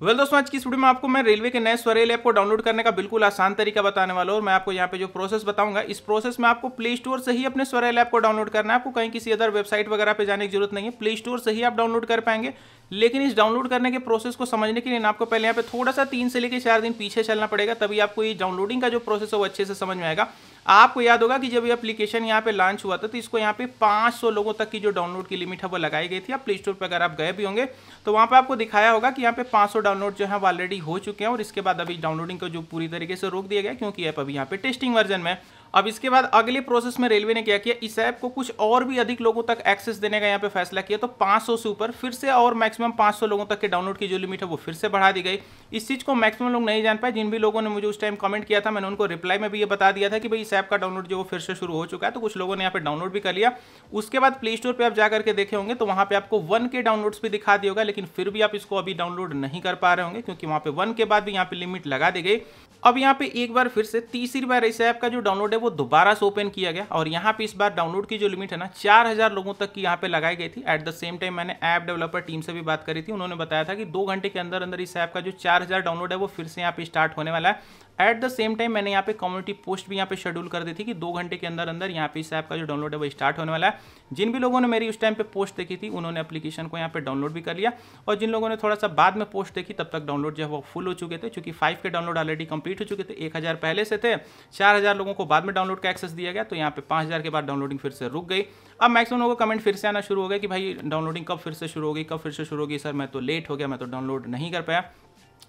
दोस्तों, आज की इस वीडियो में आपको मैं रेलवे के नए स्वरेल ऐप को डाउनलोड करने का बिल्कुल आसान तरीका बताने वाला हूं। और मैं आपको यहाँ पे जो प्रोसेस बताऊंगा, इस प्रोसेस में आपको प्ले स्टोर से ही अपने स्वरेल ऐप को डाउनलोड करना है। आपको कहीं किसी अदर वेबसाइट वगैरह पे जाने की जरूरत नहीं है, प्ले स्टोर से ही आप डाउनलोड कर पाएंगे। लेकिन इस डाउनलोड करने के प्रोसेस को समझने के लिए आपको पहले यहाँ पे थोड़ा सा 3 से लेकर 4 दिन पीछे चलना पड़ेगा, तभी आपको ये डाउनलोडिंग का जो प्रोसेस है वो अच्छे से समझ में आएगा। आपको याद होगा कि जब ये एप्लीकेशन यहाँ पे लॉन्च हुआ था तो इसको यहाँ पे 500 लोगों तक की जो डाउनलोड की लिमिट है वो लगाई गई थी। आप प्ले स्टोर पर अगर आप गए भी होंगे तो वहाँ पे आपको दिखाया होगा कि यहाँ पे 500 डाउनलोड जो है वो ऑलरेडी हो चुके हैं। और इसके बाद अभी डाउनलोडिंग को जो पूरी तरीके से रोक दिया गया क्योंकि ऐप अभी यहाँ पे टेस्टिंग वर्जन में। अब इसके बाद अगले प्रोसेस में रेलवे ने क्या किया, इस ऐप को कुछ और भी अधिक लोगों तक एक्सेस देने का यहाँ पे फैसला किया। तो 500 से ऊपर फिर से और मैक्सिमम 500 लोगों तक के डाउनलोड की जो लिमिट है वो फिर से बढ़ा दी गई। इस चीज को मैक्सिमम लोग नहीं जान पाए। जिन भी लोगों ने मुझे उस टाइम कमेंट किया था, मैंने उनको रिप्लाई में भी ये बता दिया था कि भाई इस ऐप का डाउनलोड जो फिर से शुरू हो चुका है। तो कुछ लोगों ने यहाँ पे डाउनलोड भी कर लिया। उसके बाद प्ले स्टोर पर आप जाकर के देखे होंगे तो वहाँ पे आपको 1 के डाउनलोड्स भी दिखा दिया होगा, लेकिन फिर भी आप इसको अभी डाउनलोड नहीं कर पा रहे होंगे क्योंकि वहाँ पे 1 के बाद भी यहाँ पे लिमिट लगा दी गई। अब यहाँ पे एक बार फिर से तीसरी बार इस ऐप का जो डाउनलोड है वो दोबारा से ओपन किया गया और यहाँ पे इस बार डाउनलोड की जो लिमिट है ना 4000 लोगों तक की यहाँ पे लगाई गई थी। एट द सेम टाइम मैंने ऐप डेवलपर टीम से भी बात करी थी, उन्होंने बताया था कि 2 घंटे के अंदर अंदर इस ऐप का जो 4000 डाउनलोड है वो फिर से यहाँ पे स्टार्ट होने वाला है। एट द सेम टाइम मैंने यहाँ पे कम्युनिटी पोस्ट भी यहाँ पे शेड्यूल कर दी थी कि 2 घंटे के अंदर अंदर यहाँ पे इस ऐप का जो डाउनलोड है वो स्टार्ट होने वाला है। जिन भी लोगों ने मेरी उस टाइम पे पोस्ट देखी थी उन्होंने एप्लीकेशन को यहाँ पे डाउनलोड भी कर लिया, और जिन लोगों ने थोड़ा सा बाद में पोस्ट देखी तब तक डाउनलोड जो है वो फुल हो चुके थे। चूंकि 5 के डाउनलोड ऑलरेडी कंप्लीट हो चुके थे, 1000 पहले से थे, 4000 लोगों को बाद में डाउनलोड का एक्सेस दिया गया, तो यहाँ पे 5000 के बाद डाउनलोडिंग फिर से रुक गई। अब मैक्सिमम लोगों को कमेंट फिर से आना शुरू हो गया कि भाई डाउनलोडिंग कब फिर से शुरू होगी, कब फिर से शुरू होगी सर, मैं तो लेट हो गया, मैं तो डाउनलोड नहीं कर पाया।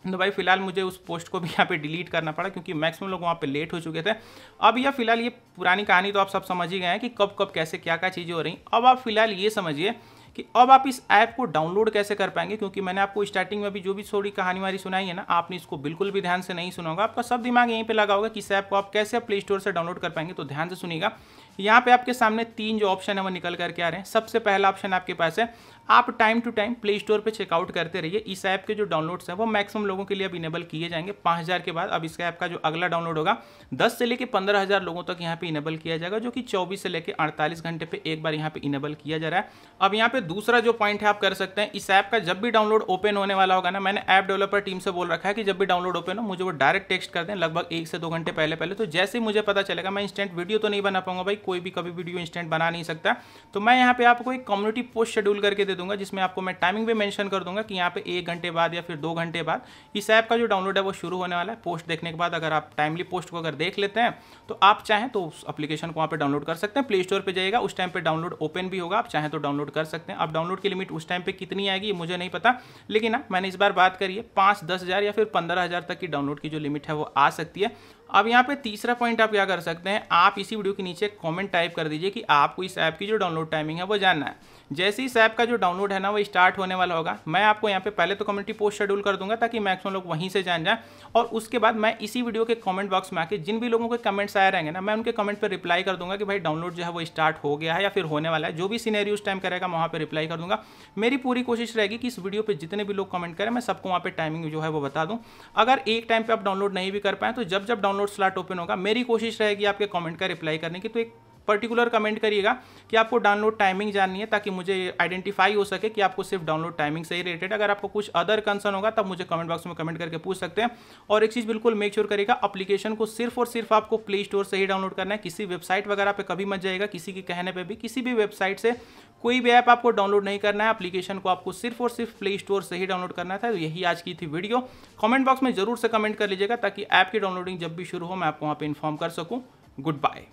तो भाई फिलहाल मुझे उस पोस्ट को भी यहाँ पे डिलीट करना पड़ा क्योंकि मैक्सिमम लोग वहाँ पे लेट हो चुके थे। अब यह फिलहाल ये पुरानी कहानी तो आप सब समझ ही गए हैं कि कब कब कैसे क्या क्या चीज़ें हो रही। अब आप फिलहाल ये समझिए कि अब आप इस ऐप को डाउनलोड कैसे कर पाएंगे, क्योंकि मैंने आपको स्टार्टिंग में भी जो भी थोड़ी कहानी वारी सुनाई है ना, आपने इसको बिल्कुल भी ध्यान से नहीं सुना होगा। आपका सब दिमाग यहीं पे लगा होगा कि इस ऐप को आप कैसे प्ले स्टोर से डाउनलोड कर पाएंगे। तो ध्यान से सुनिएगा, यहाँ पे आपके सामने 3 जो ऑप्शन है वो निकल करके आ रहे हैं। सबसे पहला ऑप्शन आपके पास है, आप time to time play store पे चेकआउट करते रहिए। इस ऐप के जो डाउनलोड्स हैं वो मैक्सिमम लोगों के लिए अब इनेबल किए जाएंगे। 5000 के बाद अब इस ऐप का जो अगला डाउनलोड होगा 10 से लेकर 15000 लोगों तक यहाँ पे इनेबल किया जाएगा, जो कि 24 से लेकर 48 घंटे पे एक बार यहाँ पे इनेबल किया जा रहा है। अब यहाँ पे दूसरा जो पॉइंट है आप कर सकते हैं, इस ऐप का जब भी डाउनलोड ओपन होने वाला होगा ना, मैंने ऐप डेवलपर टीम से बोल रखा है कि जब भी डाउनलोड ओपन हो मुझे वो डायरेक्ट टेक्स्ट कर दें, लगभग 1 से 2 घंटे पहले। तो जैसे ही मुझे पता चलेगा, मैं इंस्टेंट वीडियो तो नहीं बना पाऊंगा भाई, कोई भी कभी वीडियो इंस्टेंट बना नहीं सकता, तो मैं यहाँ पे आपको एक कम्युनिटी पोस्ट शेड्यूल करके दे दूंगा जिसमें आपको मैं टाइमिंग भी मेंशन कर दूंगा कि यहाँ पे 1 घंटे बाद या फिर 2 घंटे बाद इस ऐप का जो डाउनलोड है वो शुरू होने वाला है। पोस्ट देखने के बाद अगर आप टाइमली पोस्ट को अगर देख लेते हैं तो आप चाहें तो उस एप्लीकेशन को वहाँ पे डाउनलोड कर सकते हैं। प्ले स्टोर पे जाइएगा, उस टाइम पे डाउनलोड ओपन भी होगा, आप चाहें तो डाउनलोड कर सकते हैं। अब डाउनलोड की लिमिट उस टाइम पे कितनी आएगी मुझे नहीं पता, लेकिन ना मैंने इस बार बात करी है 5, 10,000 या फिर 15,000 तक की डाउनलोड की जो लिमिट है वो आ सकती है। अब यहाँ पे तीसरा पॉइंट आप क्या कर सकते हैं, आप इसी वीडियो के नीचे कमेंट टाइप कर दीजिए कि आपको इस ऐप की जो डाउनलोड टाइमिंग है वो जानना है। जैसे इस ऐप का जो डाउनलोड है ना वो स्टार्ट होने वाला होगा, मैं आपको यहाँ पे पहले तो कम्युनिटी पोस्ट शेड्यूल कर दूंगा ताकि मैक्सिमम लोग वहीं से जान जाए, और उसके बाद मैं इसी वीडियो के कमेंट बॉक्स में आके जिन भी लोगों के कमेंट्स आए रहेंगे ना, मैं उनके कमेंट पर रिप्लाई कर दूंगा कि भाई डाउनलोड जो है वो स्टार्ट हो गया है या फिर होने वाला है। जो भी सीनेरियो उस टाइम करेगा मैं वहाँ पर रिप्लाई कर दूंगा। मेरी पूरी कोशिश रहेगी कि इस वीडियो पर जितने भी लोग कमेंट करें मैं सबको वहाँ पर टाइमिंग जो है वो बता दूँ। अगर एक टाइम पर आप डाउनलोड नहीं भी कर पाए तो जब जब डाउनलोड स्लॉट ओपन होगा मेरी कोशिश रहेगी आपके कमेंट का रिप्लाई करने की। तो एक पर्टिकुलर कमेंट करिएगा कि आपको डाउनलोड टाइमिंग जाननी है ताकि मुझे आइडेंटिफाई हो सके कि आपको सिर्फ डाउनलोड टाइमिंग से ही रिलेटेड। अगर आपको कुछ अदर कंसर्न होगा तब मुझे कमेंट बॉक्स में कमेंट करके पूछ सकते हैं। और एक चीज़ बिल्कुल मेक श्योर करिएगा, एप्लीकेशन को सिर्फ और सिर्फ आपको प्ले स्टोर से ही डाउनलोड करना है। किसी वेबसाइट वगैरह पे कभी मत जाइएगा, किसी के कहने पर भी किसी भी वेबसाइट से कोई भी ऐप आपको डाउनलोड नहीं करना है। एप्लीकेशन को आपको सिर्फ और सिर्फ प्ले स्टोर से ही डाउनलोड करना था। तो यही आज की थी वीडियो। कमेंट बॉक्स में जरूर से कमेंट कर लीजिएगा ताकि ऐप की डाउनलोडिंग जब भी शुरू हो मैं आपको वहाँ पे इन्फॉर्म कर सकूँ। Good bye.